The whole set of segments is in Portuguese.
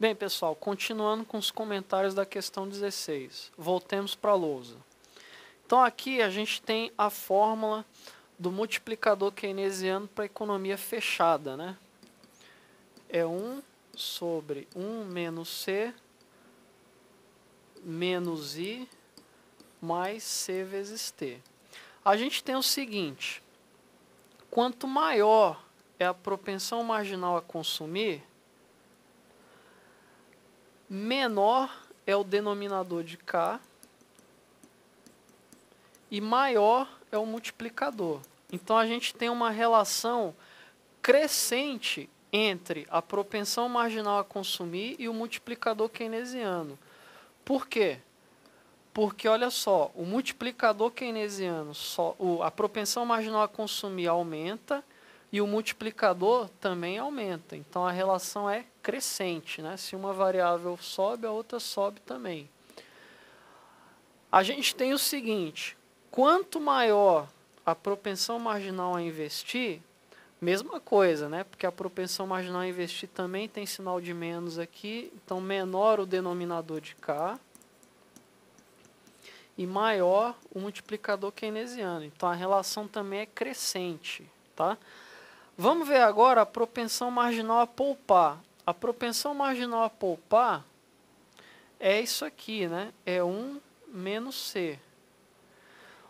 Bem, pessoal, continuando com os comentários da questão 16. Voltemos para a lousa. Então, aqui a gente tem a fórmula do multiplicador keynesiano para a economia fechada, né? É 1 sobre 1 menos C menos I mais C vezes T. A gente tem o seguinte: quanto maior é a propensão marginal a consumir, menor é o denominador de K e maior é o multiplicador. Então, a gente tem uma relação crescente entre a propensão marginal a consumir e o multiplicador keynesiano. Por quê? Porque, olha só, o multiplicador keynesiano, a propensão marginal a consumir aumenta e o multiplicador também aumenta. Então, a relação é crescente, né? Se uma variável sobe, a outra sobe também. A gente tem o seguinte: quanto maior a propensão marginal a investir, mesma coisa, né? Porque a propensão marginal a investir também tem sinal de menos aqui, então menor o denominador de K e maior o multiplicador keynesiano. Então, a relação também é crescente, tá? Vamos ver agora a propensão marginal a poupar. A propensão marginal a poupar é isso aqui, né? É 1 menos C.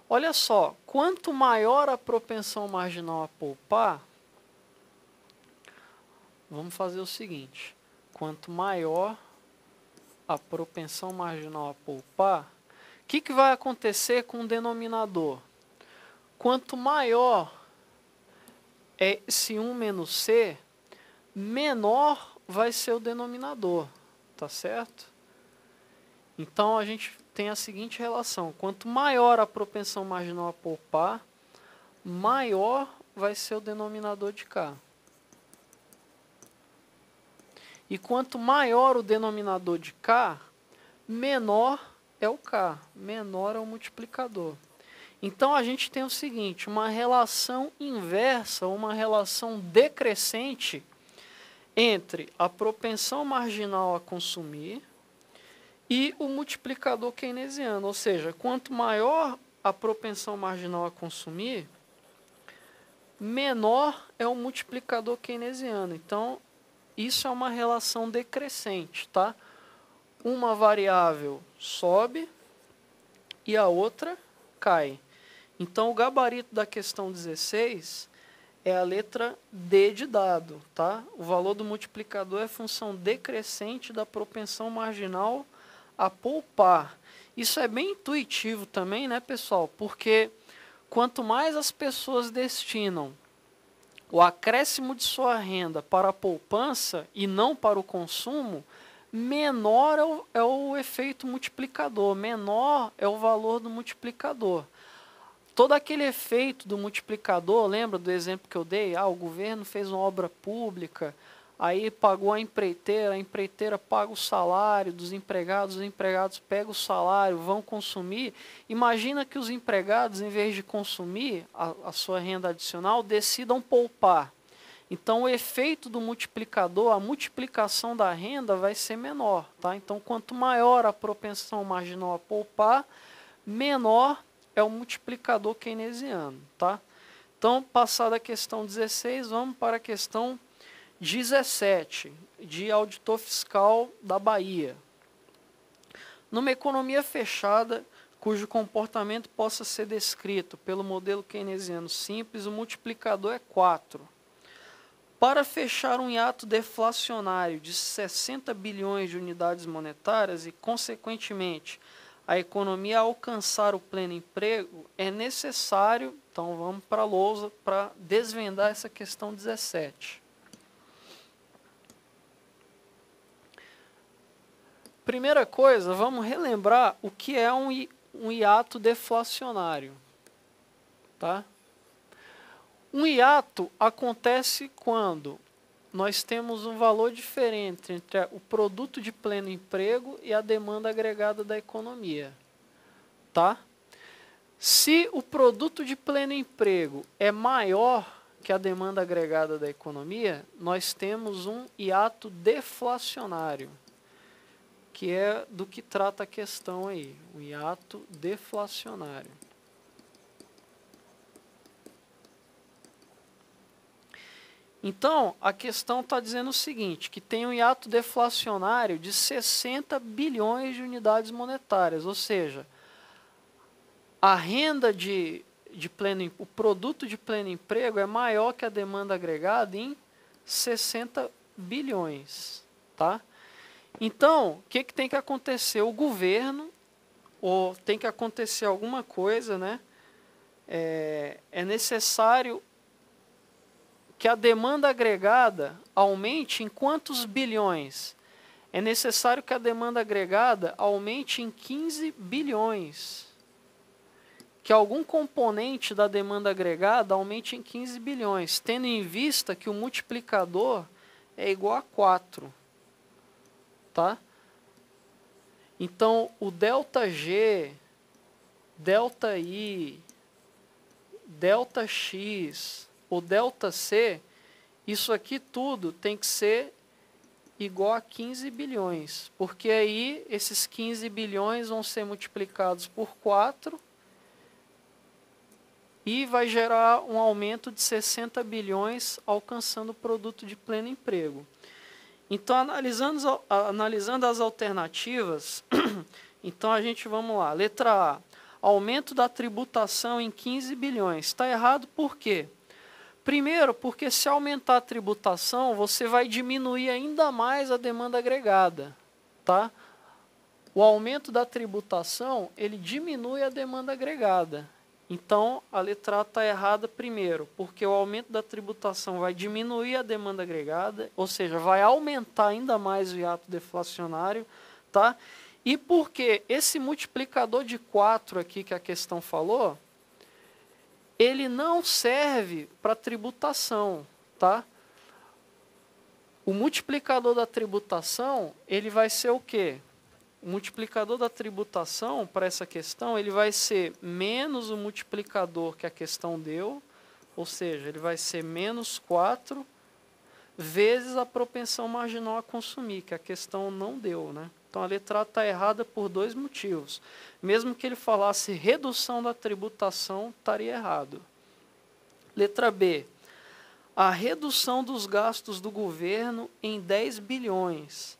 Olha só, quanto maior a propensão marginal a poupar, vamos fazer o seguinte: quanto maior a propensão marginal a poupar, o que vai acontecer com o denominador? Quanto maior é esse 1 menos C, menor vai ser o denominador, tá certo? Então, a gente tem a seguinte relação: quanto maior a propensão marginal a poupar, maior vai ser o denominador de K. E quanto maior o denominador de K, menor é o K, menor é o multiplicador. Então, a gente tem o seguinte: uma relação inversa, uma relação decrescente entre a propensão marginal a consumir e o multiplicador keynesiano. Ou seja, quanto maior a propensão marginal a consumir, menor é o multiplicador keynesiano. Então, isso é uma relação decrescente, tá? Uma variável sobe e a outra cai. Então, o gabarito da questão 16 é a letra D de dado, tá? O valor do multiplicador é função decrescente da propensão marginal a poupar. Isso é bem intuitivo também, né, pessoal? Porque quanto mais as pessoas destinam o acréscimo de sua renda para a poupança e não para o consumo, menor é o efeito multiplicador, menor é o valor do multiplicador. Todo aquele efeito do multiplicador, lembra do exemplo que eu dei? O governo fez uma obra pública, aí pagou a empreiteira paga o salário dos empregados, os empregados pegam o salário, vão consumir. Imagina que os empregados, em vez de consumir a sua renda adicional, decidam poupar. Então, o efeito do multiplicador, a multiplicação da renda vai ser menor, tá? Então, quanto maior a propensão marginal a poupar, menor é o multiplicador keynesiano, tá? Então, passada a questão 16, vamos para a questão 17, de auditor fiscal da Bahia. Numa economia fechada, cujo comportamento possa ser descrito pelo modelo keynesiano simples, o multiplicador é 4. Para fechar um hiato deflacionário de 60 bilhões de unidades monetárias e, consequentemente, a economia alcançar o pleno emprego, é necessário, então vamos para a lousa para desvendar essa questão 17. Primeira coisa, vamos relembrar o que é um hiato deflacionário, tá? Um hiato acontece quando nós temos um valor diferente entre o produto de pleno emprego e a demanda agregada da economia, tá? Se o produto de pleno emprego é maior que a demanda agregada da economia, nós temos um hiato deflacionário. que é do que trata a questão aí, o hiato deflacionário. Então, a questão está dizendo o seguinte, que tem um hiato deflacionário de 60 bilhões de unidades monetárias, ou seja, a renda o produto de pleno emprego é maior que a demanda agregada em 60 bilhões, tá? Então, o que tem que acontecer? O governo, ou tem que acontecer alguma coisa, né? É necessário que a demanda agregada aumente em quantos bilhões? É necessário que a demanda agregada aumente em 15 bilhões. Que algum componente da demanda agregada aumente em 15 bilhões, tendo em vista que o multiplicador é igual a 4. Tá? Então, o ΔG, ΔI, ΔX, o ΔC, isso aqui tudo tem que ser igual a 15 bilhões, porque aí esses 15 bilhões vão ser multiplicados por 4 e vai gerar um aumento de 60 bilhões, alcançando o produto de pleno emprego. Então, analisando as alternativas, então vamos lá, letra A, aumento da tributação em 15 bilhões. Está errado por quê? Primeiro, porque se aumentar a tributação, você vai diminuir ainda mais a demanda agregada, tá? O aumento da tributação, ele diminui a demanda agregada. Então, a letra A está errada primeiro, porque o aumento da tributação vai diminuir a demanda agregada, ou seja, vai aumentar ainda mais o hiato deflacionário, tá? E porque esse multiplicador de 4 aqui que a questão falou, ele não serve para tributação, tá? O multiplicador da tributação, ele vai ser o quê? O multiplicador da tributação, para essa questão, ele vai ser menos o multiplicador que a questão deu, ou seja, ele vai ser menos 4 vezes a propensão marginal a consumir, que a questão não deu, né? Então, a letra A está errada por 2 motivos. Mesmo que ele falasse redução da tributação, estaria errado. Letra B. A redução dos gastos do governo em 10 bilhões.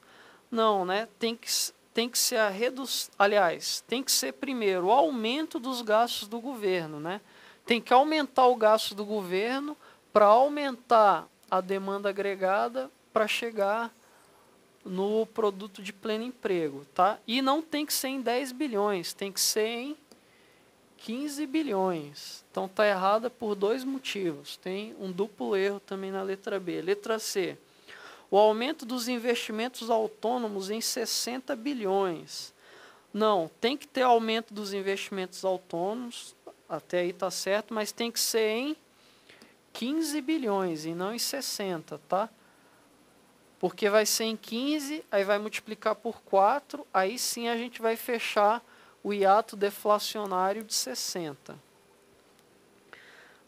Não, né? Tem que ser a redução... Aliás, tem que ser primeiro o aumento dos gastos do governo, né? Tem que aumentar o gasto do governo para aumentar a demanda agregada para chegar no produto de pleno emprego, tá? E não tem que ser em 10 bilhões, tem que ser em 15 bilhões. Então está errada por 2 motivos. Tem um duplo erro também na letra B. Letra C. O aumento dos investimentos autônomos em 60 bilhões. Não, tem que ter aumento dos investimentos autônomos, até aí está certo, mas tem que ser em 15 bilhões e não em 60, tá? Porque vai ser em 15, aí vai multiplicar por 4, aí sim a gente vai fechar o hiato deflacionário de 60.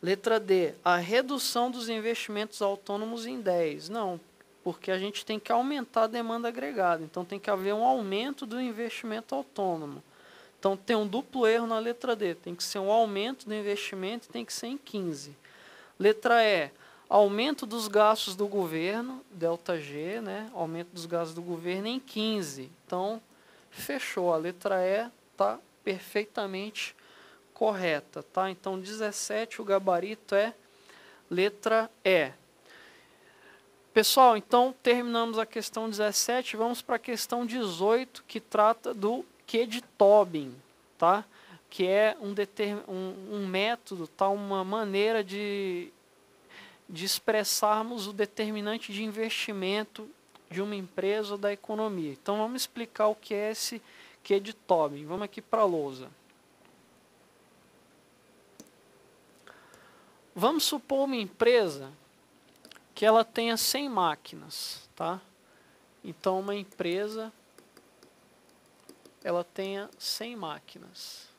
Letra D, a redução dos investimentos autônomos em 10. Não, porque a gente tem que aumentar a demanda agregada, então tem que haver um aumento do investimento autônomo. Então tem um duplo erro na letra D, tem que ser um aumento do investimento e tem que ser em 15. Letra E, aumento dos gastos do governo, ΔG, né? Aumento dos gastos do governo em 15. Então, fechou. A letra E está perfeitamente correta, tá? Então, 17, o gabarito é letra E. Pessoal, então, terminamos a questão 17, vamos para a questão 18, que trata do Q de Tobin, tá? Que é um método, tá? Uma maneira de expressarmos o determinante de investimento de uma empresa ou da economia. Então, vamos explicar o que é esse Q de Tobin. Vamos aqui para a lousa. Vamos supor uma empresa que ela tenha 100 máquinas, tá? Então, uma empresa, ela tenha 100 máquinas.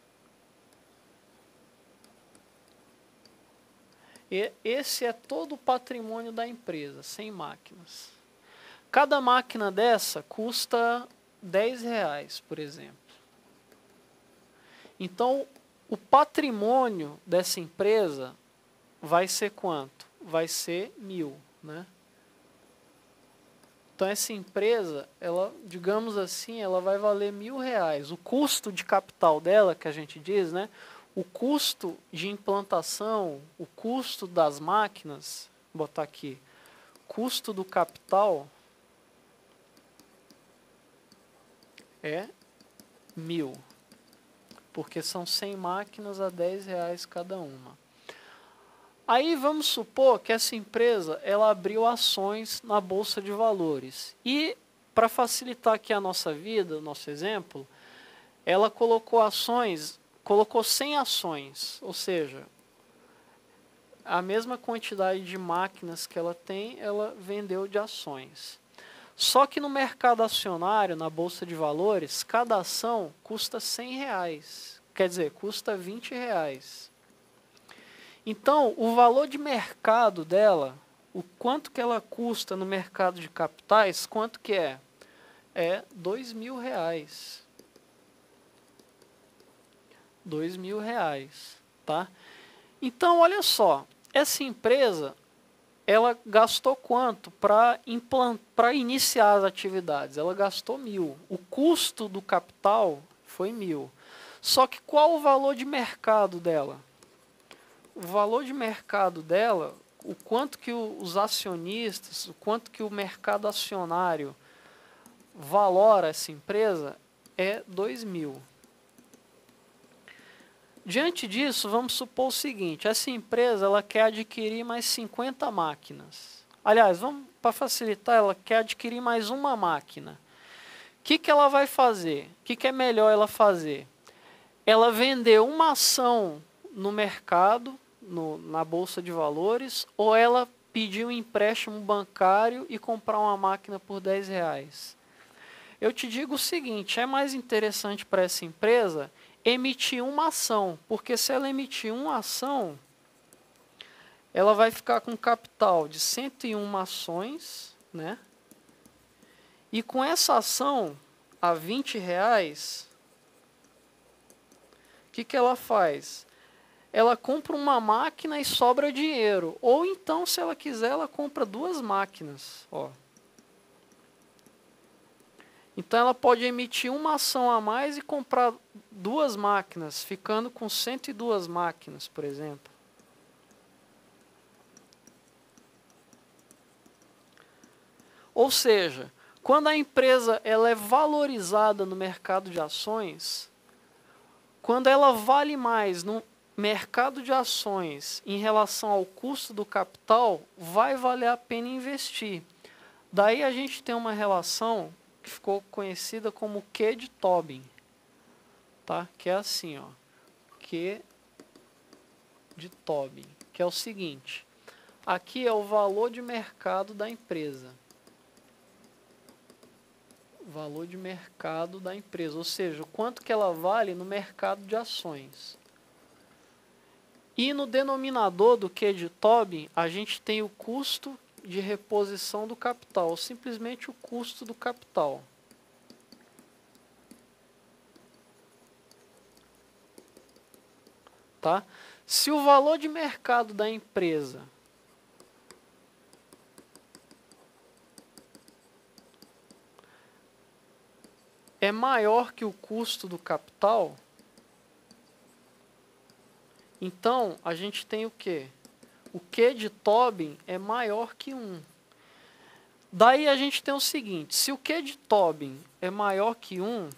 E esse é todo o patrimônio da empresa, 100 máquinas. Cada máquina dessa custa R$10, por exemplo. Então, o patrimônio dessa empresa vai ser quanto? Vai ser 1.000, né? Então, essa empresa, ela, digamos assim, ela vai valer R$1.000. O custo de capital dela, que a gente diz, né? O custo de implantação, o custo das máquinas, vou botar aqui, custo do capital é 1.000, porque são 100 máquinas a R$10 cada uma. Aí vamos supor que essa empresa ela abriu ações na Bolsa de Valores. E para facilitar aqui a nossa vida, o nosso exemplo, ela colocou ações, colocou 100 ações, ou seja, a mesma quantidade de máquinas que ela tem, ela vendeu de ações. Só que no mercado acionário, na Bolsa de Valores, cada ação custa R$100. Quer dizer, custa R$20. Então, o valor de mercado dela, o quanto que ela custa no mercado de capitais, quanto que é? É R$2.000. R$2.000, tá? Então, olha só, essa empresa, ela gastou quanto para iniciar as atividades? Ela gastou 1.000. O custo do capital foi 1.000. Só que qual o valor de mercado dela? O valor de mercado dela, o quanto que os acionistas, o quanto que o mercado acionário valora essa empresa é 2.000. Diante disso, vamos supor o seguinte, essa empresa ela quer adquirir mais 50 máquinas. Aliás, para facilitar, ela quer adquirir mais uma máquina. O que ela vai fazer? O que é melhor ela fazer? Ela vender uma ação no mercado, na Bolsa de Valores, ou ela pedir um empréstimo bancário e comprar uma máquina por R$10. Eu te digo o seguinte, é mais interessante para essa empresa emitir uma ação, porque se ela emitir uma ação, ela vai ficar com capital de 101 ações, né? E com essa ação a R$20, o que ela faz? Ela compra uma máquina e sobra dinheiro. Ou então, se ela quiser, ela compra 2 máquinas. Ó. Então, ela pode emitir uma ação a mais e comprar 2 máquinas, ficando com 102 máquinas, por exemplo. Ou seja, quando a empresa ela é valorizada no mercado de ações, quando ela vale mais no mercado de ações em relação ao custo do capital, vai valer a pena investir. Daí a gente tem uma relação que ficou conhecida como Q de Tobin, tá? Que é assim, ó, Q de Tobin, que é o seguinte, aqui é o valor de mercado da empresa. Valor de mercado da empresa, ou seja, o quanto que ela vale no mercado de ações. E no denominador do Q de Tobin, a gente tem o custo de reposição do capital, ou simplesmente o custo do capital. Tá? Se o valor de mercado da empresa é maior que o custo do capital, então a gente tem o quê? O Q de Tobin é maior que 1. Daí a gente tem o seguinte, se o Q de Tobin é maior que 1,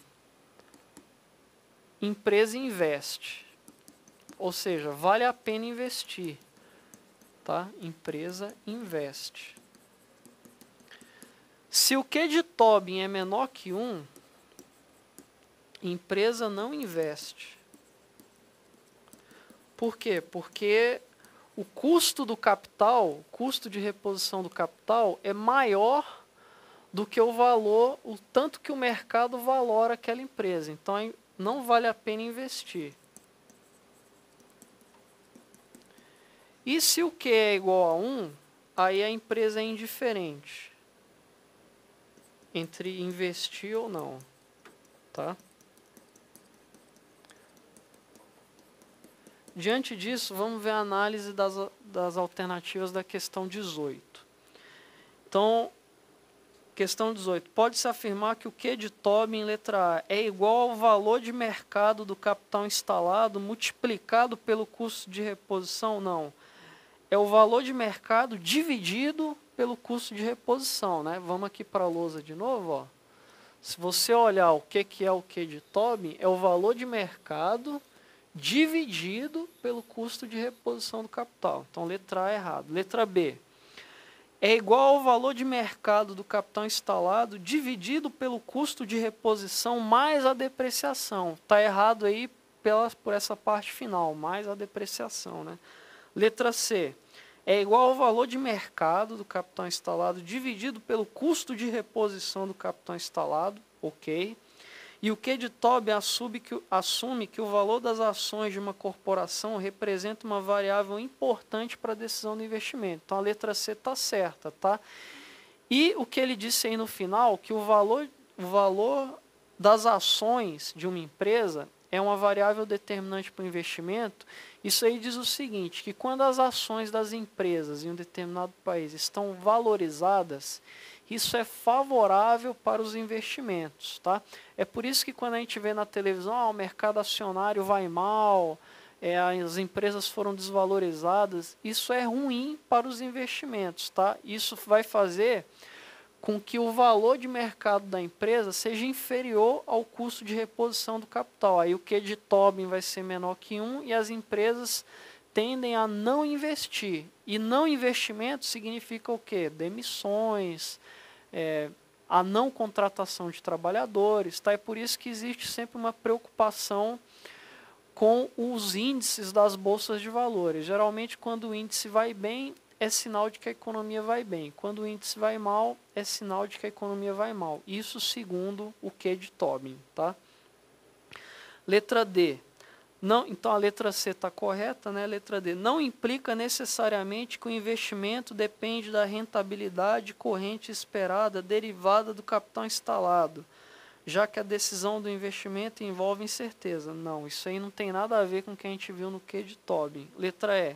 empresa investe. Ou seja, vale a pena investir. Tá? Empresa investe. Se o Q de Tobin é menor que 1, empresa não investe. Por quê? Porque o custo do capital, o custo de reposição do capital é maior do que o valor, o tanto que o mercado valora aquela empresa. Então, não vale a pena investir. E se o Q é igual a 1, aí a empresa é indiferente entre investir ou não. tá? Diante disso, vamos ver a análise das alternativas da questão 18. Então, questão 18. Pode-se afirmar que o Q de Tobin, letra A, é igual ao valor de mercado do capital instalado multiplicado pelo custo de reposição? Não. É o valor de mercado dividido pelo custo de reposição, né? Vamos aqui para a lousa de novo, ó. Se você olhar o que é o Q de Tobin, é o valor de mercado dividido pelo custo de reposição do capital. Então, letra A é errado. Letra B. É igual ao valor de mercado do capital instalado dividido pelo custo de reposição mais a depreciação. Está errado aí por essa parte final, mais a depreciação, né? Letra C. É igual ao valor de mercado do capital instalado dividido pelo custo de reposição do capital instalado. Ok. E o Q de Tobin assume que o valor das ações de uma corporação representa uma variável importante para a decisão do investimento. Então, a letra C está certa, tá? E o que ele disse aí no final, que o valor das ações de uma empresa é uma variável determinante para o investimento. Isso aí diz o seguinte, que quando as ações das empresas em um determinado país estão valorizadas, isso é favorável para os investimentos, tá? É por isso que quando a gente vê na televisão, o mercado acionário vai mal, as empresas foram desvalorizadas, isso é ruim para os investimentos, tá? Isso vai fazer com que o valor de mercado da empresa seja inferior ao custo de reposição do capital. Aí o Q de Tobin vai ser menor que 1 e as empresas tendem a não investir. E não investimento significa o quê? Demissões, a não contratação de trabalhadores. Tá? É por isso que existe sempre uma preocupação com os índices das bolsas de valores. Geralmente, quando o índice vai bem, é sinal de que a economia vai bem. Quando o índice vai mal, é sinal de que a economia vai mal. Isso segundo o Q de Tobin. Tá? Letra D. Não, então a letra C está correta, né? Letra D. Não implica necessariamente que o investimento depende da rentabilidade corrente esperada derivada do capital instalado, já que a decisão do investimento envolve incerteza. Não, isso aí não tem nada a ver com o que a gente viu no Q de Tobin. Letra E.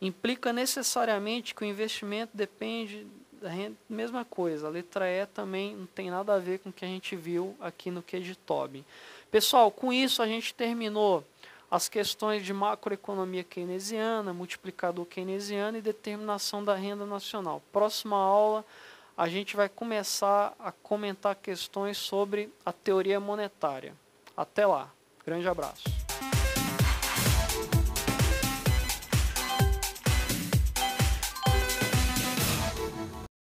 Implica necessariamente que o investimento depende da renda, mesma coisa. A letra E também não tem nada a ver com o que a gente viu aqui no Q de Tobin. Pessoal, com isso a gente terminou as questões de macroeconomia keynesiana, multiplicador keynesiano e determinação da renda nacional. Próxima aula a gente vai começar a comentar questões sobre a teoria monetária. Até lá. Grande abraço.